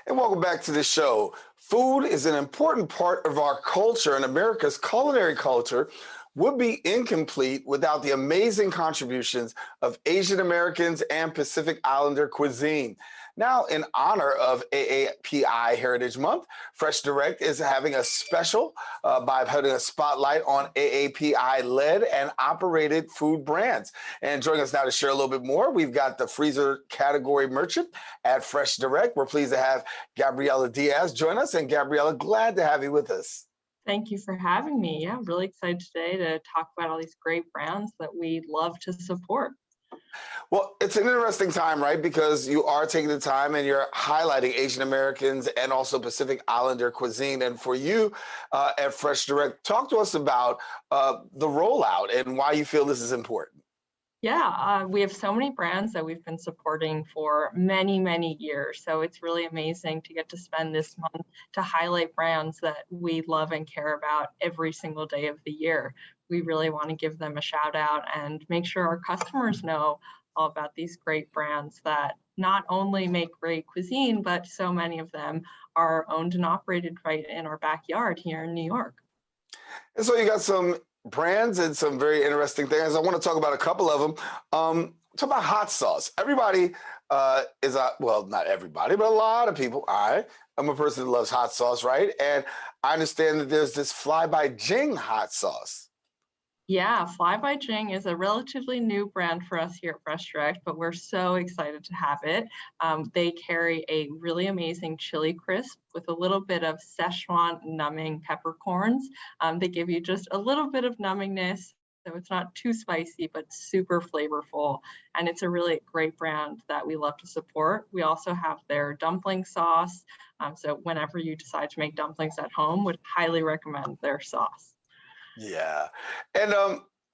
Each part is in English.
And welcome back to the show. Food is an important part of our culture, and America's culinary culture would be incomplete without the amazing contributions of Asian Americans and Pacific Islander cuisine. Now, in honor of AAPI Heritage Month, FreshDirect is having a special by putting a spotlight on AAPI-led and operated food brands. And joining us now to share a little bit more, we've got the freezer category merchant at FreshDirect. We're pleased to have Gabriela Diaz join us. And Gabriela, glad to have you with us. Thank you for having me. Yeah, I'm really excited today to talk about all these great brands that we love to support. Well, it's an interesting time, right? Because you are taking the time and you're highlighting Asian Americans and also Pacific Islander cuisine. And for you at FreshDirect, talk to us about the rollout and why you feel this is important. Yeah, we have so many brands that we've been supporting for many, many years. So it's really amazing to get to spend this month to highlight brands that we love and care about every single day of the year. We really want to give them a shout out and make sure our customers know all about these great brands that not only make great cuisine, but so many of them are owned and operated right in our backyard here in New York. And so you got some brands and some very interesting things. I want to talk about a couple of them. Talk about hot sauce. Everybody well, not everybody, but a lot of people. I'm a person that loves hot sauce, right? And I understand that there's this Fly by Jing hot sauce. Yeah, Fly by Jing is a relatively new brand for us here at FreshDirect, but we're so excited to have it. They carry a really amazing chili crisp with a little bit of Szechuan numbing peppercorns. They give you just a little bit of numbingness, so it's not too spicy, but super flavorful. And it's a really great brand that we love to support. We also have their dumpling sauce. So whenever you decide to make dumplings at home, would highly recommend their sauce. Yeah. And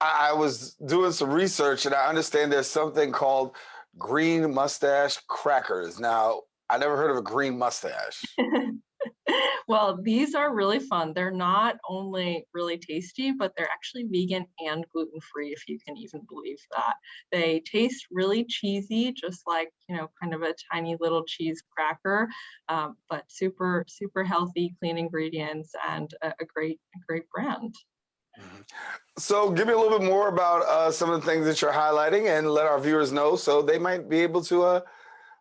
I was doing some research and I understand there's something called green mustache crackers. Now, I never heard of a green mustache. Well, these are really fun. They're not only really tasty, but they're actually vegan and gluten-free, if you can even believe that. They taste really cheesy, just like, kind of a tiny little cheese cracker, but super, super healthy, clean ingredients, and a great brand. So give me a little bit more about some of the things that you're highlighting and let our viewers know so they might be able to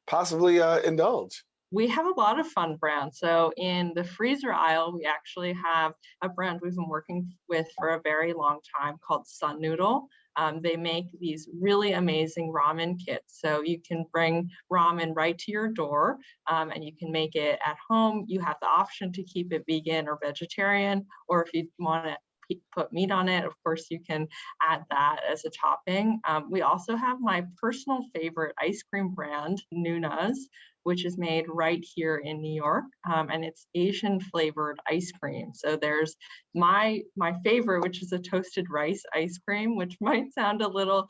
possibly indulge. We have a lot of fun brands. So in the freezer aisle, we actually have a brand we've been working with for a very long time called Sun Noodle. They make these really amazing ramen kits. So you can bring ramen right to your door and you can make it at home. You have the option to keep it vegan or vegetarian, or if you want to put meat on it, of course you can add that as a topping. We also have my personal favorite ice cream brand, Nuna's, which is made right here in New York, and it's Asian flavored ice cream. So there's my favorite, which is a toasted rice ice cream, which might sound a little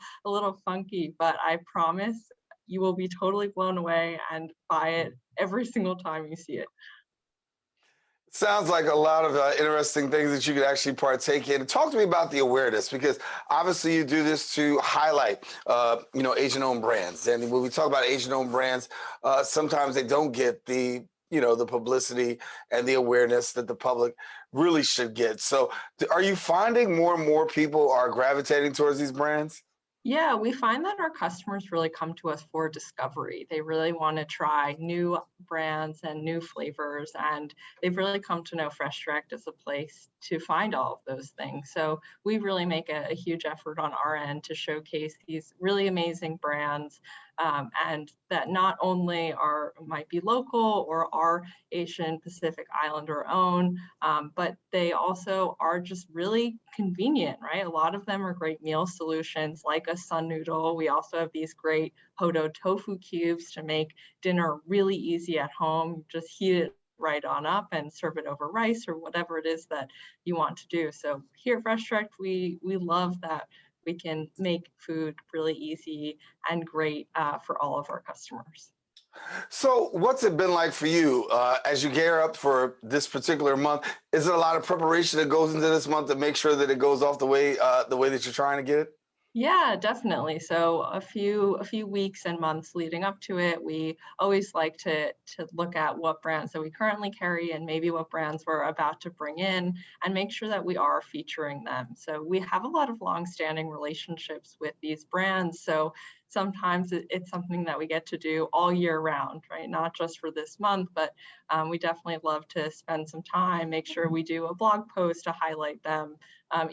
funky, but I promise you will be totally blown away and buy it every single time you see it. Sounds like a lot of interesting things that you could actually partake in. Talk to me about the awareness, because obviously you do this to highlight, Asian-owned brands. And when we talk about Asian-owned brands, sometimes they don't get the publicity and the awareness that the public really should get. So are you finding more and more people are gravitating towards these brands? Yeah, we find that our customers really come to us for discovery. They really want to try new brands and new flavors, and they've really come to know FreshDirect as a place to find all of those things. So we really make a huge effort on our end to showcase these really amazing brands, and that not only might be local or are Asian Pacific Islander owned, but they also are just really convenient, right? A lot of them are great meal solutions like a Sun Noodle. We also have these great Hodo tofu cubes to make dinner really easy at home. You just heat it right on up and serve it over rice or whatever it is that you want to do. So here at FreshDirect, we love that we can make food really easy and great for all of our customers. So what's it been like for you as you gear up for this particular month? Is it a lot of preparation that goes into this month to make sure that it goes off the way that you're trying to get it? Yeah, definitely. So a few weeks and months leading up to it, we always like to look at what brands that we currently carry and maybe what brands we're about to bring in and make sure that we are featuring them. So we have a lot of long-standing relationships with these brands. So sometimes it's something that we get to do all year round, right? Not just for this month, but we definitely love to spend some time, make sure we do a blog post to highlight them.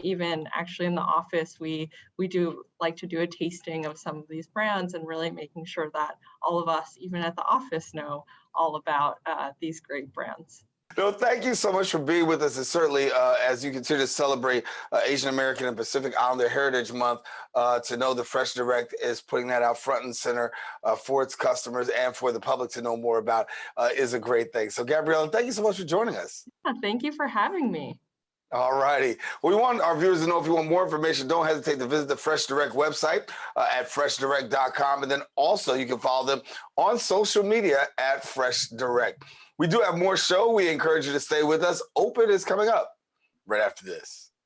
Even actually in the office, we do like to do a tasting of some of these brands and really making sure that all of us, even at the office, know all about these great brands. No, thank you so much for being with us. And certainly, as you continue to celebrate Asian American and Pacific Islander Heritage Month, to know that FreshDirect is putting that out front and center for its customers and for the public to know more about is a great thing. So, Gabriella, thank you so much for joining us. Yeah, thank you for having me. All righty. We want our viewers to know if you want more information, don't hesitate to visit the FreshDirect website at freshdirect.com. And then also you can follow them on social media at FreshDirect. We do have more show. We encourage you to stay with us. Open is coming up right after this.